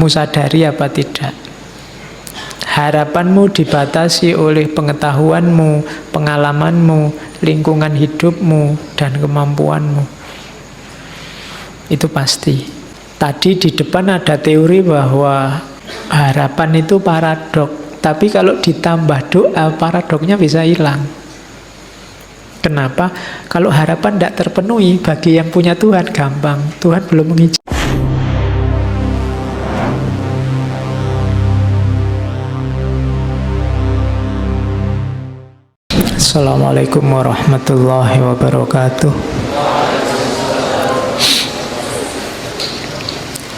Kamu sadari apa tidak? Harapanmu dibatasi oleh pengetahuanmu, pengalamanmu, lingkungan hidupmu, dan kemampuanmu. Itu pasti. Tadi di depan ada teori bahwa harapan itu paradok. Tapi kalau ditambah doa, paradoknya bisa hilang. Kenapa? Kalau harapan tidak terpenuhi, bagi yang punya Tuhan gampang. Tuhan belum mengizinkan. Assalamualaikum warahmatullahi wabarakatuh.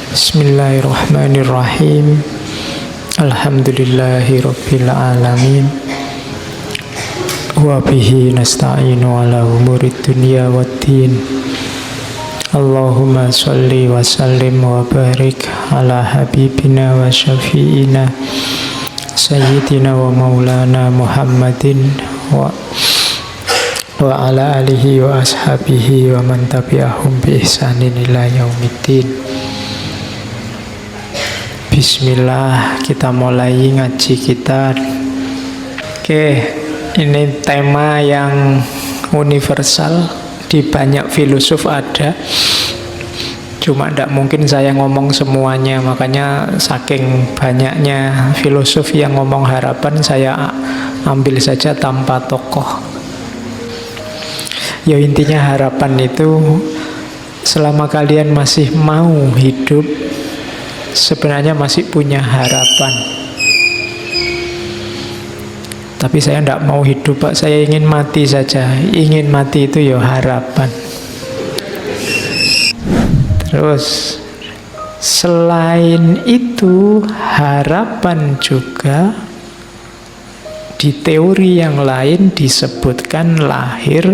Bismillahirrahmanirrahim. Alhamdulillahi rabbil alamin. Wa bihi nasta'inu ala umurid dunya waddin. Allahumma sholli wa sallim wa barik ala habibina wa syafi'ina sayyidina wa maulana Muhammadin wa ala alihi wa ashabihi wa man tabi'ahum bi ihsanin ila yaumiddin. Bismillah, kita mulai ngaji kita. Oke, ini tema yang universal, di banyak filosof ada. Cuma tidak mungkin saya ngomong semuanya, makanya saking banyaknya filosof yang ngomong harapan, saya ambil saja tanpa tokoh. Ya intinya harapan itu, selama kalian masih mau hidup, sebenarnya masih punya harapan. Tapi saya tidak mau hidup, Pak. Saya ingin mati saja. Ingin mati itu ya harapan. Terus selain itu, harapan juga di teori yang lain disebutkan lahir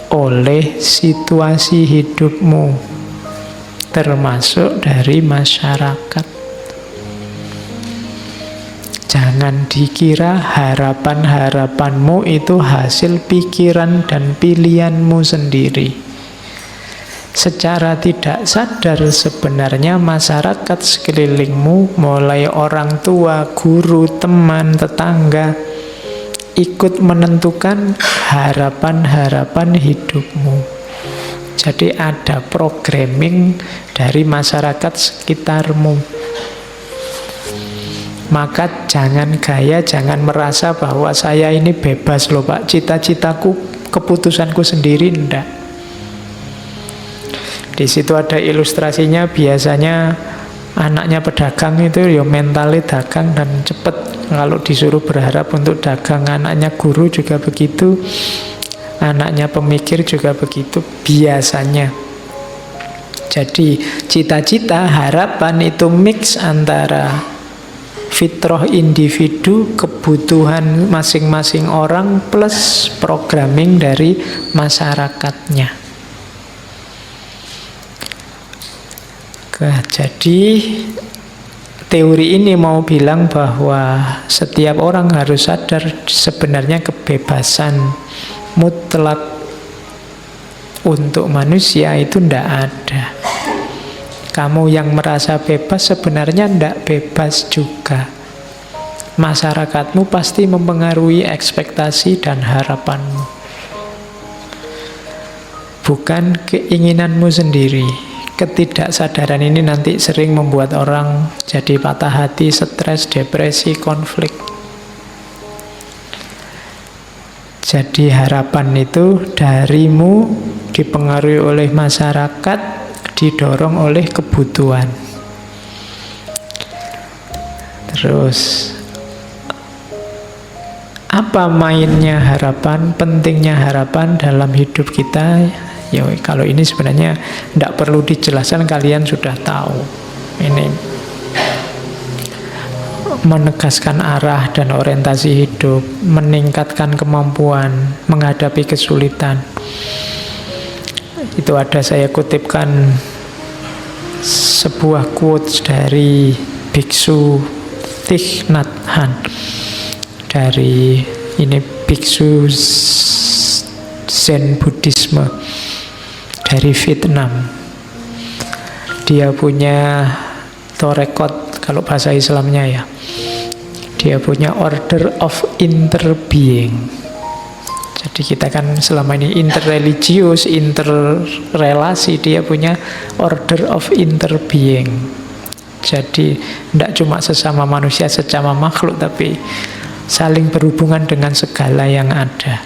oleh situasi hidupmu, termasuk dari masyarakat. Jangan dikira harapan-harapanmu itu hasil pikiran dan pilihanmu sendiri. Secara tidak sadar sebenarnya masyarakat sekelilingmu, mulai orang tua, guru, teman, tetangga, ikut menentukan harapan-harapan hidupmu. Jadi ada programming dari masyarakat sekitarmu. Maka jangan gaya, jangan merasa bahwa saya ini bebas loh Pak, cita-citaku, keputusanku sendiri, enggak. Di situ ada ilustrasinya, biasanya anaknya pedagang itu ya mentalnya dagang dan cepet. Kalau disuruh berharap untuk dagang, anaknya guru juga begitu, anaknya pemikir juga begitu biasanya. Jadi cita-cita, harapan itu mix antara fitrah individu, kebutuhan masing-masing orang, plus programming dari masyarakatnya. Jadi teori ini mau bilang bahwa setiap orang harus sadar sebenarnya kebebasan mutlak untuk manusia itu tidak ada. Kamu yang merasa bebas sebenarnya tidak bebas juga. Masyarakatmu pasti mempengaruhi ekspektasi dan harapanmu, bukan keinginanmu sendiri. Ketidaksadaran ini nanti sering membuat orang jadi patah hati, stres, depresi, konflik. Jadi harapan itu darimu dipengaruhi oleh masyarakat, didorong oleh kebutuhan. Terus apa mainnya harapan, pentingnya harapan dalam hidup kita? Ya, kalau ini sebenarnya tidak perlu dijelaskan, kalian sudah tahu. Ini menegaskan arah dan orientasi hidup, meningkatkan kemampuan menghadapi kesulitan. Itu ada, saya kutipkan sebuah quotes dari Biksu Thich Nhat Hanh, dari ini biksu Zen Buddhisme dari Vietnam. Dia punya torekot kalau bahasa Islamnya ya. Dia punya order of interbeing. Jadi kita kan selama ini interreligius, interrelasi, dia punya order of interbeing. Jadi tidak cuma sesama manusia, sesama makhluk, tapi saling berhubungan dengan segala yang ada.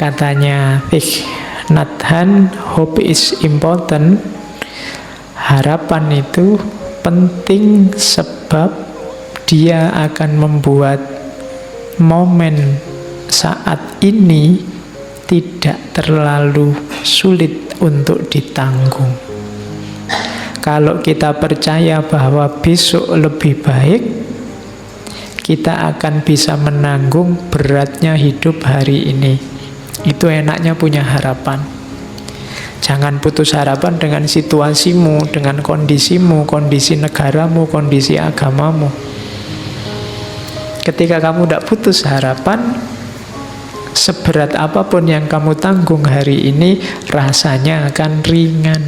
Katanya Thich Nhat Hanh, hope is important. Harapan itu penting sebab dia akan membuat momen saat ini tidak terlalu sulit untuk ditanggung. Kalau kita percaya bahwa besok lebih baik, kita akan bisa menanggung beratnya hidup hari ini. Itu enaknya punya harapan. Jangan putus harapan dengan situasimu, dengan kondisimu, kondisi negaramu, kondisi agamamu. Ketika kamu tidak putus harapan, seberat apapun yang kamu tanggung hari ini, rasanya akan ringan.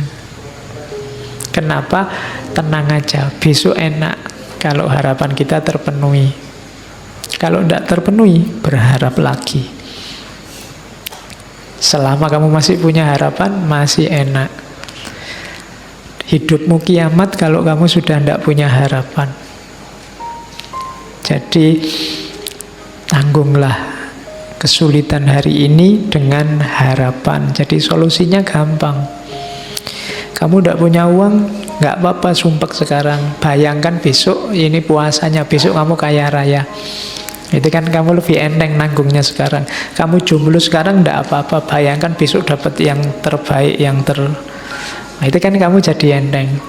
Kenapa? Tenang aja, besok enak kalau harapan kita terpenuhi. Kalau tidak terpenuhi, berharap lagi. Selama kamu masih punya harapan, masih enak. Hidupmu kiamat kalau kamu sudah tidak punya harapan. Jadi, tanggunglah kesulitan hari ini dengan harapan. Jadi solusinya gampang. Kamu tidak punya uang, nggak apa-apa, sumpek sekarang. Bayangkan besok ini puasanya, besok kamu kaya raya. Itu kan kamu lebih enteng nanggungnya sekarang. Kamu jomblo sekarang tidak apa-apa, bayangkan besok dapat yang terbaik, Nah, itu kan kamu jadi enteng.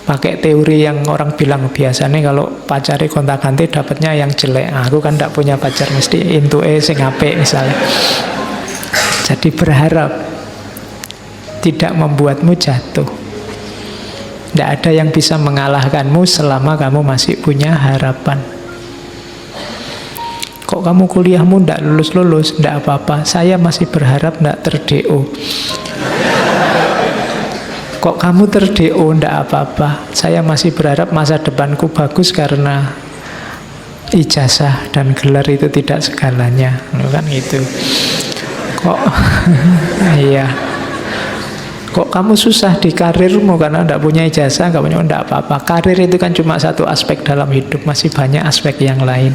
Pakai teori yang orang bilang biasanya kalau pacari gonta-ganti dapatnya yang jelek. Aku kan tidak punya pacar, mesti intuke sing apik misalnya. Jadi berharap tidak membuatmu jatuh. Tidak ada yang bisa mengalahkanmu selama kamu masih punya harapan. Kok kamu kuliahmu tidak lulus-lulus? Tidak apa-apa, saya masih berharap tidak ter-DO. Kok kamu ter-DO? Tidak apa-apa, saya masih berharap masa depanku bagus karena ijazah dan gelar itu tidak segalanya. Kan gitu. Kok iya. Kok kamu susah di karirmu karena tidak punya ijazah, nggak punya, tidak apa-apa. Karir itu kan cuma satu aspek dalam hidup, masih banyak aspek yang lain.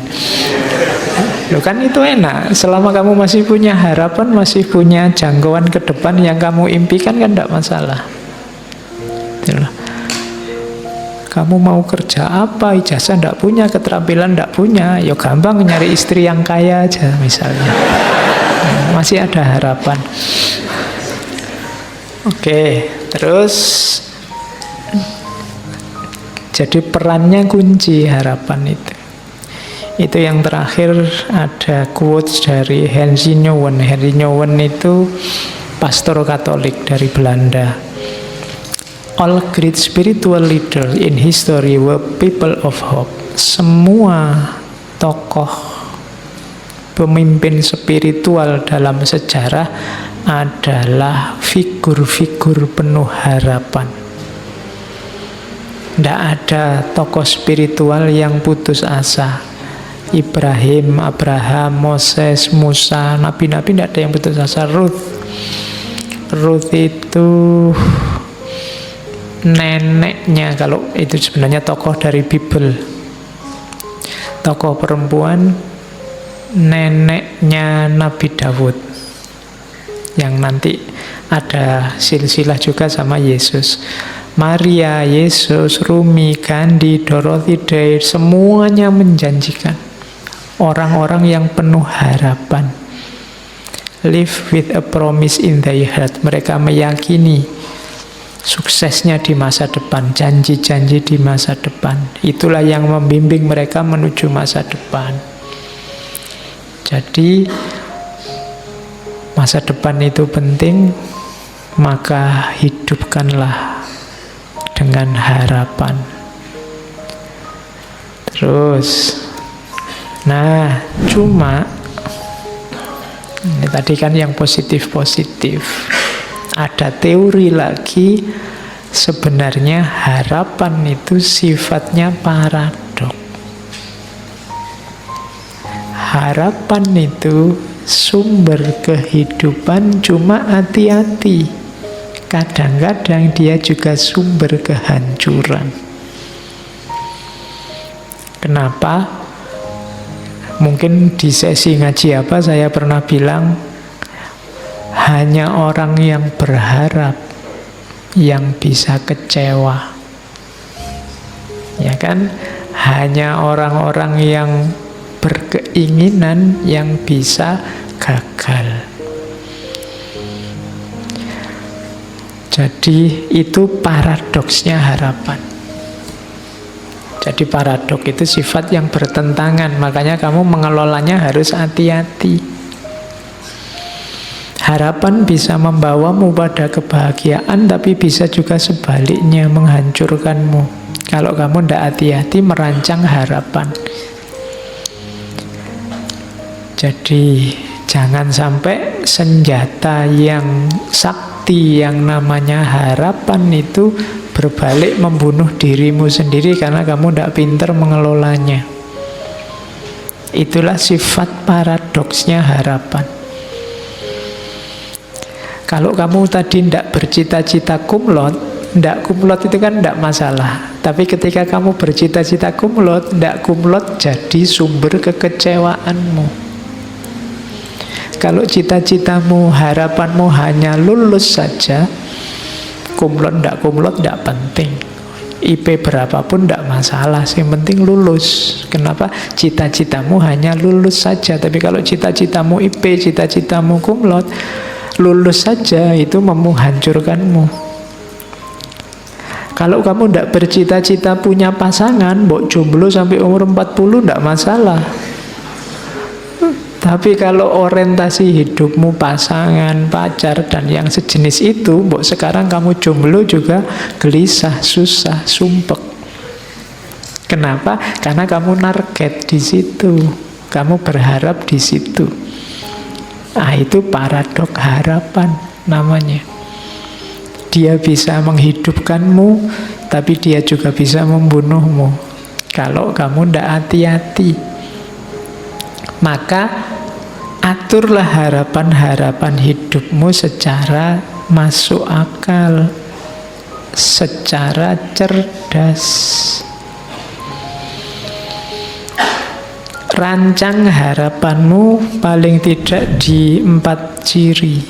Loh kan itu enak. Selama kamu masih punya harapan, masih punya jangkauan ke depan yang kamu impikan, kan tidak masalah. Kamu mau kerja apa, ijazah tidak punya, keterampilan tidak punya, ya gampang nyari istri yang kaya aja misalnya. Masih ada harapan. Oke, terus jadi perannya kunci harapan itu. Itu yang terakhir ada quotes dari Henry Nouwen. Henry Nouwen itu pastor Katolik dari Belanda. All great spiritual leaders in history were people of hope. Semua tokoh pemimpin spiritual dalam sejarah adalah figur-figur penuh harapan. Tidak ada tokoh spiritual yang putus asa. Ibrahim, Abraham, Moses, Musa, nabi-nabi tidak ada yang putus asa. Ruth itu neneknya, kalau itu sebenarnya tokoh dari Bible, tokoh perempuan, neneknya Nabi Daud, yang nanti ada silsilah juga sama Yesus. Maria, Yesus, Rumi, Gandhi, Dorothy Day, semuanya menjanjikan. Orang-orang yang penuh harapan. Live with a promise in their heart. Mereka meyakini suksesnya di masa depan, janji-janji di masa depan. Itulah yang membimbing mereka menuju masa depan. Jadi masa depan itu penting, maka hidupkanlah dengan harapan. Terus, nah, cuma ini tadi kan yang positif-positif. Ada teori lagi, Sebenarnya harapan itu sifatnya paradok. Harapan itu sumber kehidupan, cuma hati-hati. Kadang-kadang dia juga sumber kehancuran. Kenapa? Mungkin di sesi ngaji apa saya pernah bilang, hanya orang yang berharap yang bisa kecewa. Ya kan? Hanya orang-orang yang berkeinginan yang bisa gagal. Jadi itu paradoksnya harapan. Jadi paradok itu sifat yang bertentangan, makanya kamu mengelolanya harus hati-hati. Harapan bisa membawamu pada kebahagiaan, tapi bisa juga sebaliknya menghancurkanmu. Kalau kamu tidak hati-hati merancang harapan. Jadi jangan sampai senjata yang sakti yang namanya harapan itu berbalik membunuh dirimu sendiri karena kamu tidak pintar mengelolanya. Itulah sifat paradoksnya harapan. Kalau kamu tadi tidak bercita-cita kumlot, tidak kumlot itu kan tidak masalah. Tapi ketika kamu bercita-cita kumlot, tidak kumlot jadi sumber kekecewaanmu. Kalau cita-citamu, harapanmu hanya lulus saja, kumlot tidak penting. IP berapapun tidak masalah, yang penting lulus. Kenapa? Cita-citamu hanya lulus saja. Tapi kalau cita-citamu IP, cita-citamu kumlot, lulus saja itu menghancurkanmu. Kalau kamu tidak bercita-cita punya pasangan, mbok jomblo sampai umur 40 tidak masalah. Tapi kalau orientasi hidupmu pasangan, pacar, dan yang sejenis itu, mbok sekarang kamu jomblo juga gelisah, susah, sumpek. Kenapa? Karena kamu target di situ, kamu berharap di situ. Ah, itu paradok harapan namanya. Dia bisa menghidupkanmu, tapi dia juga bisa membunuhmu. Kalau kamu tidak hati-hati. Maka aturlah harapan-harapan hidupmu secara masuk akal, secara cerdas. Rancang harapanmu paling tidak di 4 ciri.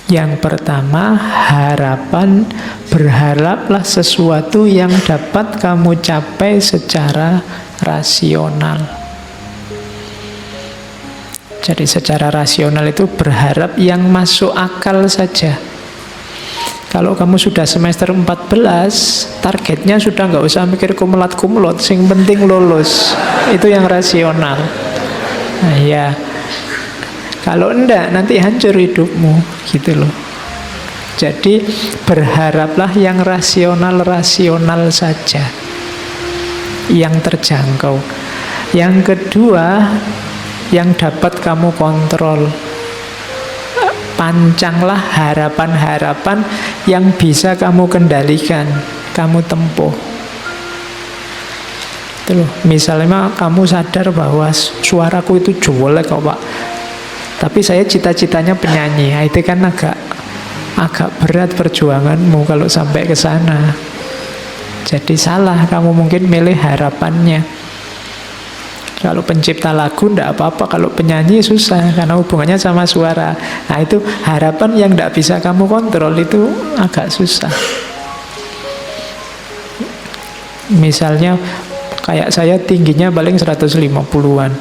Yang pertama, harapan, berharaplah sesuatu yang dapat kamu capai secara rasional. Jadi secara rasional itu berharap yang masuk akal saja. Kalau kamu sudah semester 14, targetnya sudah nggak usah mikir kumlot-kumlot, sing penting lulus. Itu yang rasional. Nah ya, kalau enggak nanti hancur hidupmu, gitu loh. Jadi berharaplah yang rasional-rasional saja, yang terjangkau. Yang kedua, yang dapat kamu kontrol. Pancanglah harapan-harapan yang bisa kamu kendalikan, kamu tempuh. Itu loh, misalnya kamu sadar bahwa suaraku itu jelek kok Pak, tapi saya cita-citanya penyanyi. Nah, itu kan agak berat perjuanganmu kalau sampai ke sana. Jadi salah kamu mungkin milih harapannya. Kalau pencipta lagu tidak apa-apa, kalau penyanyi susah karena hubungannya sama suara. Nah itu harapan yang tidak bisa kamu kontrol, itu agak susah. Misalnya kayak saya tingginya paling 150-an.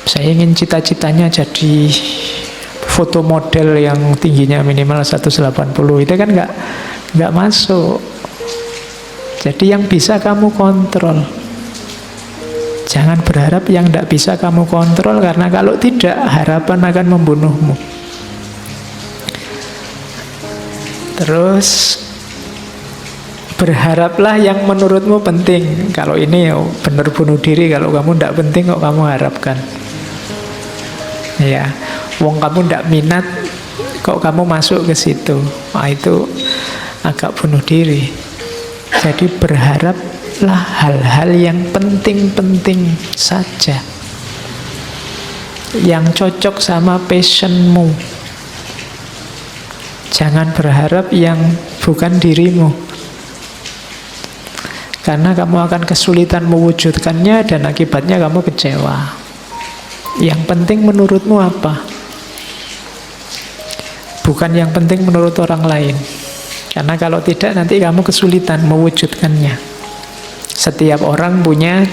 Saya ingin cita-citanya jadi foto model yang tingginya minimal 180. Itu kan nggak masuk. Jadi yang bisa kamu kontrol. Jangan berharap yang tidak bisa kamu kontrol, karena kalau tidak, harapan akan membunuhmu. Terus berharaplah yang menurutmu penting. Kalau ini benar bunuh diri, kalau kamu tidak penting kok kamu harapkan. Ya, wong kamu tidak minat kok kamu masuk ke situ. Nah, itu agak bunuh diri. Jadi berharaplah hal-hal yang penting-penting saja, yang cocok sama passionmu. Jangan berharap yang bukan dirimu, karena kamu akan kesulitan mewujudkannya dan akibatnya kamu kecewa. Yang penting menurutmu apa? Bukan yang penting menurut orang lain. Karena kalau tidak nanti kamu kesulitan mewujudkannya. Setiap orang punya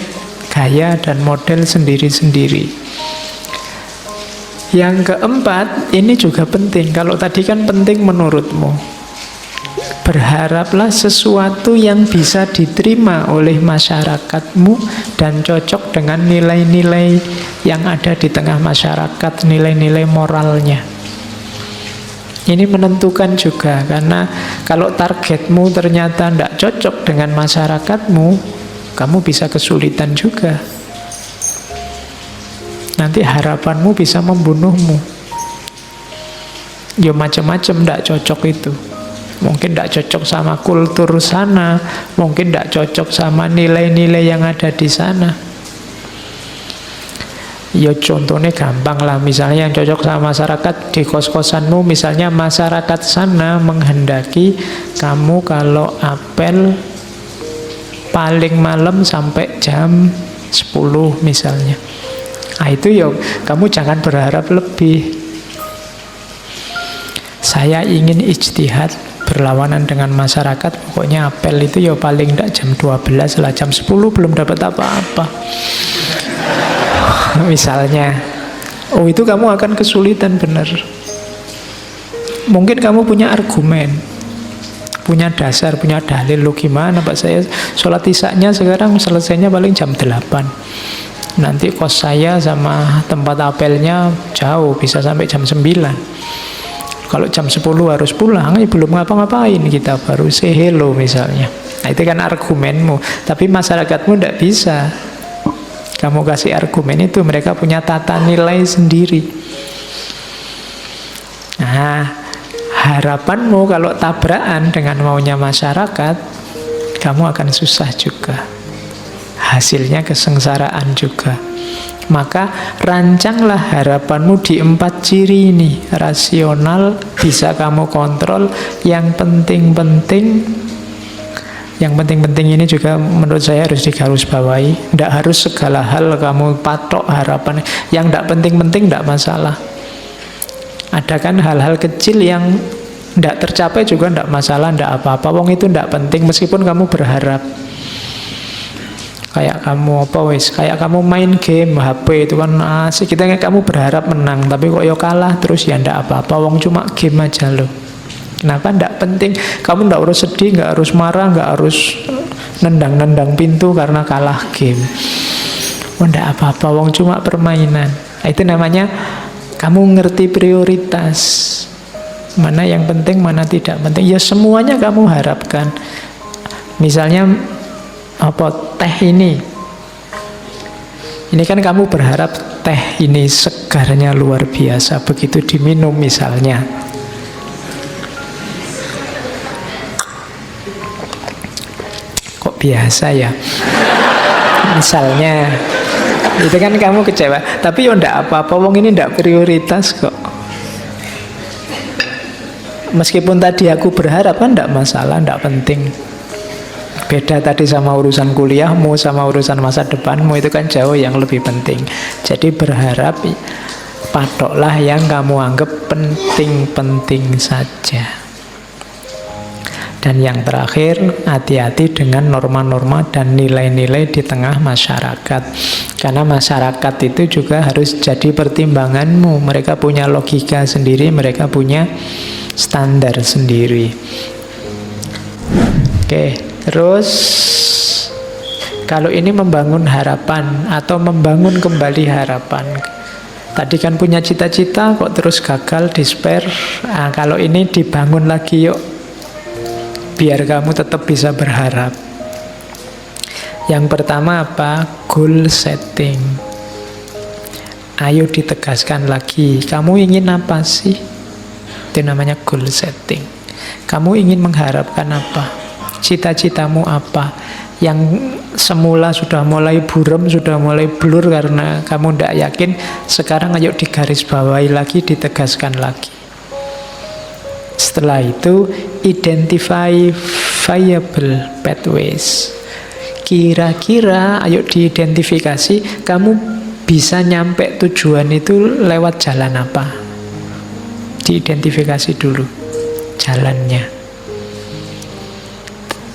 gaya dan model sendiri-sendiri. Yang keempat, ini juga penting. Kalau tadi kan penting menurutmu. Berharaplah sesuatu yang bisa diterima oleh masyarakatmu dan cocok dengan nilai-nilai yang ada di tengah masyarakat, nilai-nilai moralnya. Ini menentukan juga, karena kalau targetmu ternyata tidak cocok dengan masyarakatmu, kamu bisa kesulitan juga. Nanti harapanmu bisa membunuhmu. Ya macam-macam tidak cocok itu. Mungkin tidak cocok sama kultur sana, mungkin tidak cocok sama nilai-nilai yang ada di sana. Ya contohnya gampang lah, misalnya yang cocok sama masyarakat di kos-kosanmu, misalnya masyarakat sana menghendaki kamu kalau apel paling malam sampai jam 10 misalnya. Nah itu ya kamu jangan berharap lebih. Saya ingin ijtihad berlawanan dengan masyarakat, pokoknya apel itu ya paling tidak jam 12 lah, jam 10 belum dapat apa-apa. Misalnya, oh itu kamu akan kesulitan benar. Mungkin kamu punya argumen, punya dasar, punya dalil. Lo gimana Pak, saya sholat isya-nya sekarang selesainya paling jam 8. Nanti kos saya sama tempat apelnya jauh, bisa sampai jam 9. Kalau jam 10 harus pulang, belum ngapa-ngapain, kita baru say hello misalnya. Nah itu kan argumenmu. Tapi masyarakatmu tidak bisa. Kamu kasih argumen itu, mereka punya tata nilai sendiri. Nah, harapanmu kalau tabrakan dengan maunya masyarakat, kamu akan susah juga. Hasilnya kesengsaraan juga. Maka rancanglah harapanmu di 4 ciri ini. Rasional, bisa kamu kontrol. Yang penting-penting, yang penting-penting ini juga menurut saya harus digarisbawahi. Tidak harus segala hal kamu patok harapan. Yang tidak penting-penting tidak masalah. Ada kan hal-hal kecil yang tidak tercapai juga tidak masalah, tidak apa-apa. Wong itu tidak penting meskipun kamu berharap. Kayak kamu kayak kamu main game HP itu kan asik. Kamu berharap menang, tapi kok ya kalah terus, ya tidak apa-apa. Wong cuma game aja loh. Kenapa? Tidak penting. Kamu tidak harus sedih, nggak harus marah, nggak harus nendang-nendang pintu karena kalah game. Oh, tidak apa-apa, wong cuma permainan. Itu namanya kamu ngerti prioritas. Mana yang penting, mana tidak penting. Ya semuanya kamu harapkan. Misalnya teh ini. Ini kan kamu berharap teh ini segarnya luar biasa. Begitu diminum misalnya. Biasa ya, misalnya itu kan kamu kecewa, tapi ya ndak apa-apa, wong ini ndak prioritas kok. Meskipun tadi aku berharap kan ndak masalah, ndak penting. Beda tadi sama urusan kuliahmu, sama urusan masa depanmu, itu kan jauh yang lebih penting. Jadi berharap, patoklah yang kamu anggap penting-penting saja. Dan yang terakhir, hati-hati dengan norma-norma dan nilai-nilai di tengah masyarakat. Karena masyarakat itu juga harus jadi pertimbanganmu. Mereka punya logika sendiri, mereka punya standar sendiri. Oke, terus kalau ini membangun harapan atau membangun kembali harapan. Tadi kan punya cita-cita kok terus gagal, despair. Nah, kalau ini dibangun lagi yuk, biar kamu tetap bisa berharap. Yang pertama apa? Goal setting. Ayo ditegaskan lagi, kamu ingin apa sih? Itu namanya goal setting. Kamu ingin mengharapkan apa? Cita-citamu apa? Yang semula sudah mulai buram, sudah mulai blur karena kamu tidak yakin, sekarang ayo digarisbawahi lagi, ditegaskan lagi. Setelah itu, identify viable pathways. Kira-kira ayo diidentifikasi, kamu bisa nyampe tujuan itu lewat jalan apa? Diidentifikasi dulu jalannya.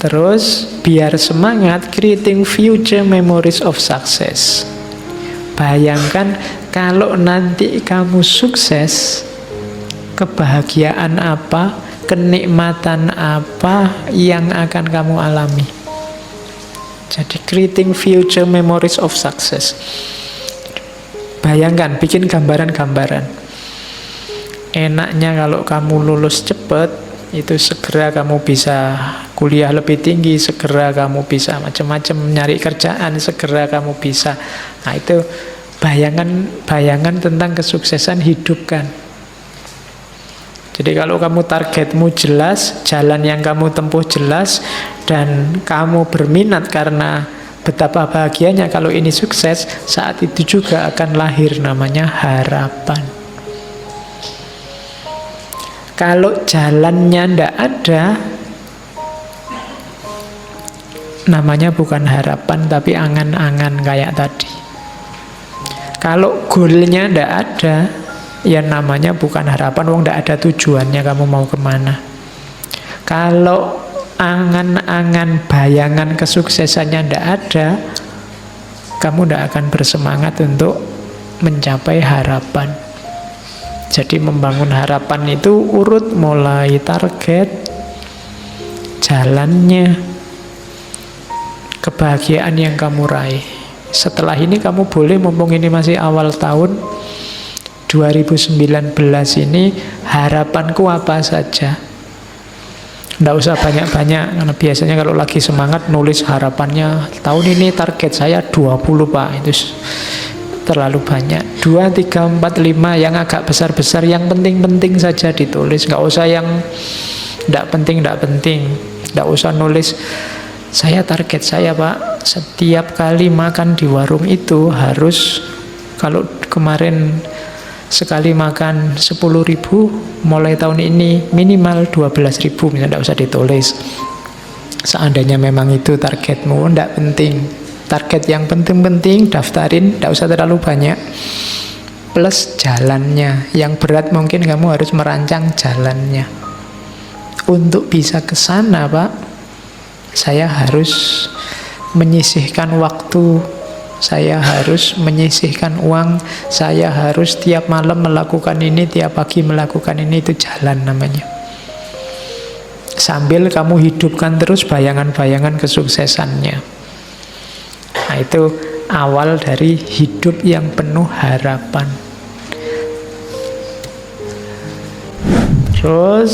Terus biar semangat, creating future memories of success. Bayangkan kalau nanti kamu sukses, kebahagiaan apa, kenikmatan apa yang akan kamu alami. Jadi creating future memories of success. Bayangkan, bikin gambaran-gambaran. Enaknya kalau kamu lulus cepat, itu segera kamu bisa kuliah lebih tinggi, segera kamu bisa macam-macam nyari kerjaan, segera kamu bisa. Nah itu bayangan tentang kesuksesan hidupkan. Jadi kalau kamu targetmu jelas, jalan yang kamu tempuh jelas, dan kamu berminat karena betapa bahagianya kalau ini sukses, saat itu juga akan lahir namanya harapan. Kalau jalannya ndak ada, namanya bukan harapan tapi angan-angan kayak tadi. Kalau goalnya ndak ada, ya namanya bukan harapan, wong ndak ada tujuannya kamu mau kemana. Kalau angan-angan, bayangan kesuksesannya ndak ada, kamu ndak akan bersemangat untuk mencapai harapan. Jadi membangun harapan itu urut mulai target, jalannya, kebahagiaan yang kamu raih. Setelah ini kamu boleh, mumpung ini masih awal tahun 2019 ini, harapanku apa saja. Nggak usah banyak-banyak, karena biasanya kalau lagi semangat nulis harapannya, tahun ini target saya 20 Pak, itu terlalu banyak. 2, 3, 4, 5 yang agak besar-besar, yang penting-penting saja ditulis. Nggak usah yang nggak penting. Nggak usah nulis, saya target saya Pak, setiap kali makan di warung itu harus, kalau kemarin sekali makan 10.000, mulai tahun ini minimal 12.000, misalnya. Nggak usah ditulis. Seandainya memang itu targetmu, nggak penting. Target yang penting-penting daftarin, nggak usah terlalu banyak. Plus jalannya, yang berat mungkin kamu harus merancang jalannya. Untuk bisa ke sana Pak, saya harus menyisihkan waktu, saya harus menyisihkan uang, saya harus tiap malam melakukan ini, tiap pagi melakukan ini. Itu jalan namanya. Sambil kamu hidupkan terus bayangan-bayangan kesuksesannya. Nah itu awal dari hidup yang penuh harapan. Terus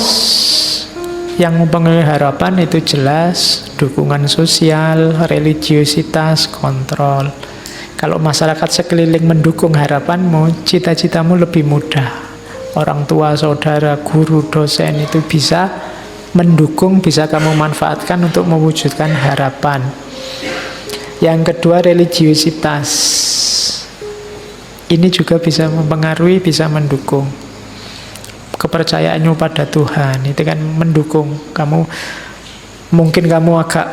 yang mempengaruhi harapan itu jelas dukungan sosial, religiositas, kontrol. Kalau masyarakat sekeliling mendukung harapanmu, cita-citamu lebih mudah. Orang tua, saudara, guru, dosen itu bisa mendukung, bisa kamu manfaatkan untuk mewujudkan harapan. Yang kedua, religiositas. Ini juga bisa mempengaruhi, bisa mendukung. Kepercayaanmu pada Tuhan itu kan mendukung kamu. Mungkin kamu agak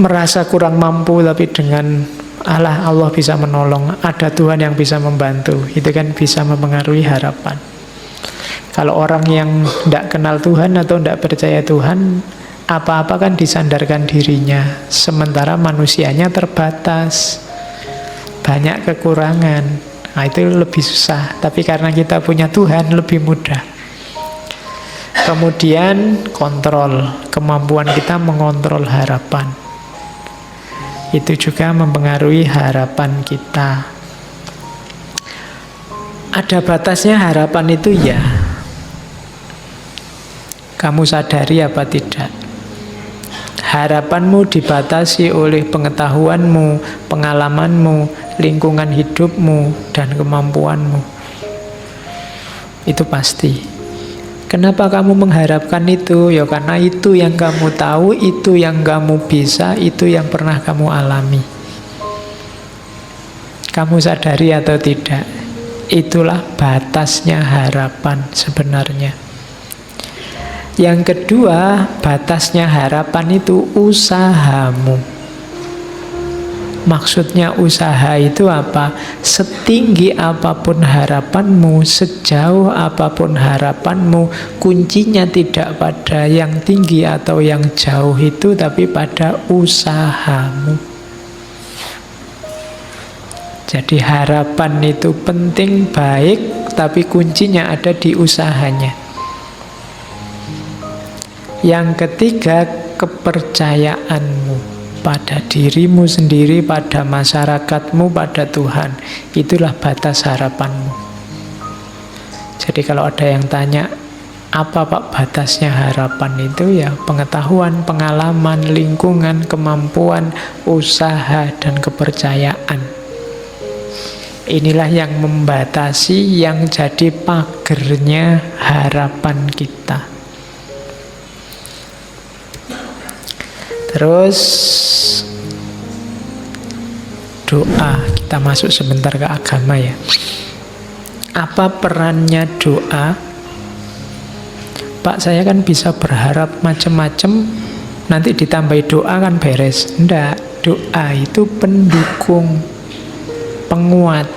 merasa kurang mampu, tapi dengan Allah bisa menolong, ada Tuhan yang bisa membantu. Itu kan bisa mempengaruhi harapan. Kalau orang yang tidak kenal Tuhan atau tidak percaya Tuhan, apa-apa kan disandarkan dirinya, sementara manusianya terbatas, banyak kekurangan. Nah itu lebih susah, tapi karena kita punya Tuhan lebih mudah. Kemudian kontrol, kemampuan kita mengontrol harapan, itu juga mempengaruhi harapan kita. Ada batasnya harapan itu ya, kamu sadari apa tidak? Harapanmu dibatasi oleh pengetahuanmu, pengalamanmu, lingkungan hidupmu, dan kemampuanmu. Itu pasti. Kenapa kamu mengharapkan itu? Ya karena itu yang kamu tahu, itu yang kamu bisa, itu yang pernah kamu alami. Kamu sadari atau tidak? Itulah batasnya harapan sebenarnya. Yang kedua, batasnya harapan itu usahamu. Maksudnya usaha itu apa? Setinggi apapun harapanmu, sejauh apapun harapanmu, kuncinya tidak pada yang tinggi atau yang jauh itu, tapi pada usahamu. Jadi harapan itu penting, baik, tapi kuncinya ada di usahanya. Yang ketiga, kepercayaanmu pada dirimu sendiri, pada masyarakatmu, pada Tuhan. Itulah batas harapanmu. Jadi kalau ada yang tanya, apa Pak batasnya harapan itu? Ya pengetahuan, pengalaman, lingkungan, kemampuan, usaha, dan kepercayaan. Inilah yang membatasi, yang jadi pagernya harapan kita. Terus doa, kita masuk sebentar ke agama ya. Apa perannya doa? Pak, saya kan bisa berharap macam-macam, nanti ditambahi doa kan beres. Enggak, doa itu pendukung, penguat.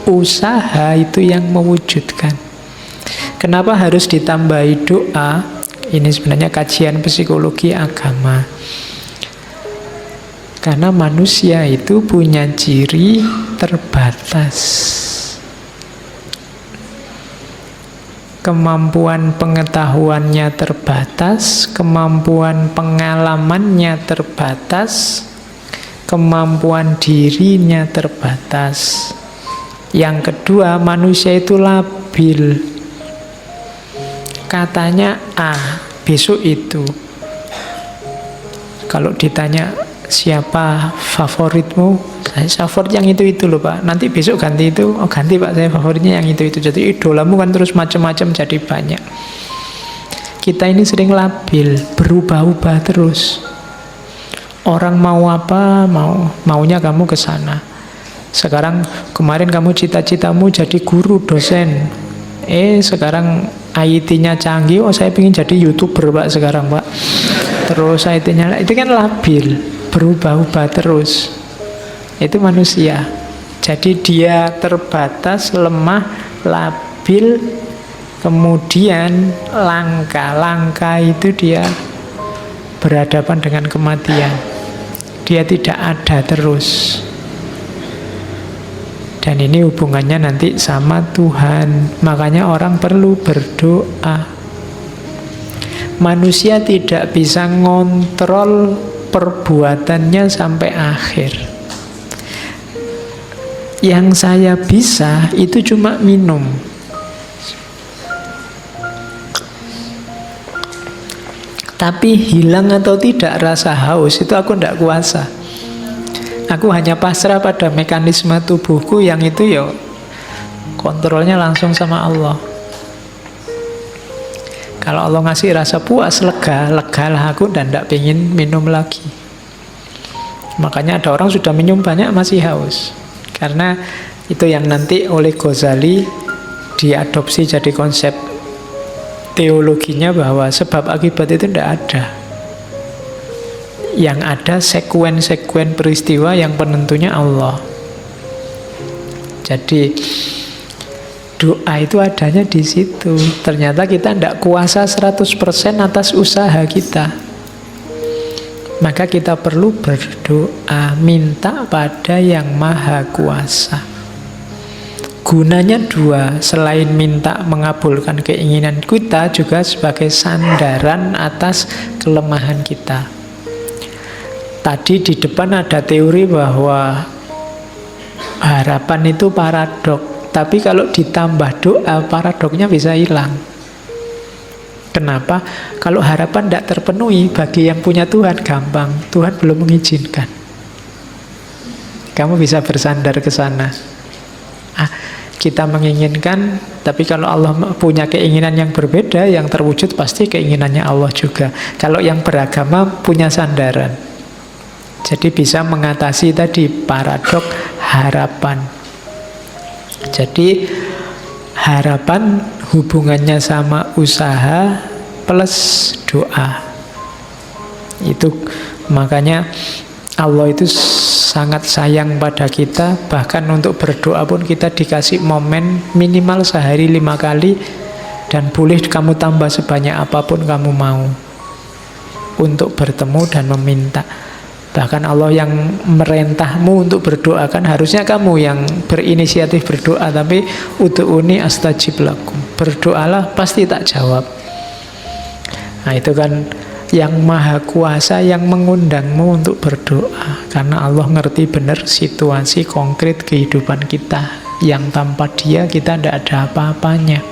Usaha itu yang mewujudkan. Kenapa harus ditambahi doa? Ini sebenarnya kajian psikologi agama. Karena manusia itu punya ciri terbatas. Kemampuan pengetahuannya terbatas, kemampuan pengalamannya terbatas, kemampuan dirinya terbatas. Yang kedua, manusia itu labil. Katanya A, besok itu. Kalau ditanya siapa favoritmu, saya favorit yang itu loh Pak. Nanti besok ganti itu, oh ganti Pak, saya favoritnya yang itu. Jadi idolamu kan terus macam-macam jadi banyak. Kita ini sering labil, berubah-ubah terus. Orang mau apa, maunya kamu ke sana. Sekarang kemarin kamu cita-citamu jadi guru, dosen. Sekarang IT-nya canggih, oh saya ingin jadi YouTuber Pak sekarang Pak. Terus IT-nya, itu kan labil, berubah-ubah terus. Itu manusia. Jadi dia terbatas, lemah, labil, kemudian langka itu dia berhadapan dengan kematian. Dia tidak ada terus. Dan ini hubungannya nanti sama Tuhan. Makanya orang perlu berdoa. Manusia tidak bisa ngontrol perbuatannya sampai akhir. Yang saya bisa itu cuma minum. Tapi hilang atau tidak rasa haus itu aku tidak kuasa. Aku hanya pasrah pada mekanisme tubuhku yang itu ya kontrolnya langsung sama Allah. Kalau Allah ngasih rasa puas, lega lah aku dan tidak pengen minum lagi. Makanya ada orang sudah minum banyak masih haus. Karena itu yang nanti oleh Ghazali diadopsi jadi konsep teologinya bahwa sebab akibat itu tidak ada. Yang ada sekuen-sekuen peristiwa yang penentunya Allah. Jadi doa itu adanya di situ. Ternyata kita tidak kuasa 100% atas usaha kita. Maka kita perlu berdoa, minta pada yang maha kuasa. Gunanya dua, selain minta mengabulkan keinginan kita, juga sebagai sandaran atas kelemahan kita. Tadi di depan ada teori bahwa harapan itu paradok. Tapi kalau ditambah doa, paradoknya bisa hilang. Kenapa? Kalau harapan tidak terpenuhi, bagi yang punya Tuhan gampang. Tuhan belum mengizinkan. Kamu bisa bersandar ke sana. kita menginginkan, tapi kalau Allah punya keinginan yang berbeda, yang terwujud pasti keinginannya Allah juga. Kalau yang beragama punya sandaran. Jadi bisa mengatasi tadi paradok harapan. Jadi harapan hubungannya sama usaha plus doa. Itu makanya Allah itu sangat sayang pada kita. Bahkan untuk berdoa pun kita dikasih momen minimal sehari 5 kali. Dan boleh kamu tambah sebanyak apapun kamu mau untuk bertemu dan meminta. Bahkan Allah yang merintahmu untuk berdoa. Kan harusnya kamu yang berinisiatif berdoa. Tapi ud'uni astajib lakum, berdoalah pasti tak jawab. Nah itu kan yang maha kuasa yang mengundangmu untuk berdoa. Karena Allah ngerti benar situasi konkret kehidupan kita, yang tanpa dia kita tidak ada apa-apanya.